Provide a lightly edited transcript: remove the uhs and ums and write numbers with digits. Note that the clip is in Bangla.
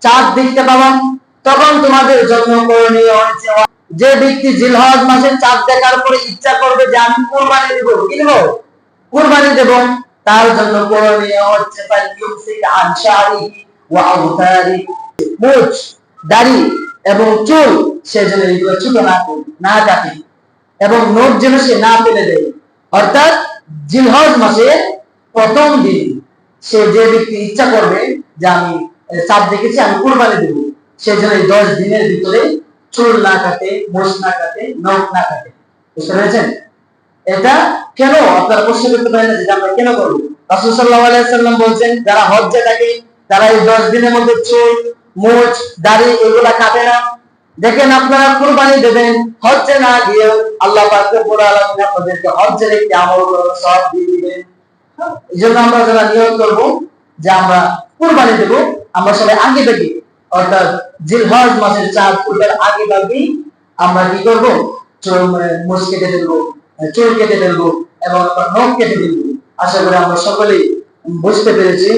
চাঁদ দেখতে পাবা, তখন তোমাদের জন্য করণীয় হচ্ছে, যে ব্যক্তি জিলহজ মাসের চাঁদ দেখার পরে ইচ্ছা করবে যে আমি কুরবানি দেব, কি দেব? কুরবানি দেব, তার জন্য করণীয় হচ্ছে মুছ, দাড়ি এবং চুল সে যেন এগুলো ছোট না কাটে এবং নখ যেন সে না ফেলে দেয়। অর্থাৎ জিলহজ মাসের প্রথম দিন সে যে ব্যক্তি ইচ্ছা করবে যে আমি চাঁদ দেখেছি আমি কুরবানি দেব, সে যেন 10 দিনের ভিতরে চুল না কাটে, মোষ না কাটে, নখ না কাটে। বুঝতে পেরেছেন? এটা কেন আপনারা প্রশ্ন করতে পারেন না যে আমরা কেন করব? রাসূল সাল্লাল্লাহু আলাইহি ওয়াসাল্লাম বলেন যারা হজ্জে থাকে তারা এই 10 দিনের মধ্যে চুল, মুছ, দাড়ি এগুলা কাটে না। দেখেন আপনারা কুরবানি দেবেন, হজ্জে না গিয়ে আল্লাহ পাক রব্বুল আলামিন আপনাদেরকে হজ্জের একটি আমল করার সওয়াব দিয়ে দিবেন। এইজন্য আমরা যারা নিয়ত করব যে আমরা কুরবানি দেব, আমরা সবাই আগে থেকে অর্থাৎ জিলহজ মাসের চাঁদ ওঠার আগে ভাগেই আমরা কি করব? মুছ কেটে দেবো, চুল কেটে ফেলবো এবং নখ কেটে ফেলবো। আশা করি আমরা সকলেই বুঝতে পেরেছি।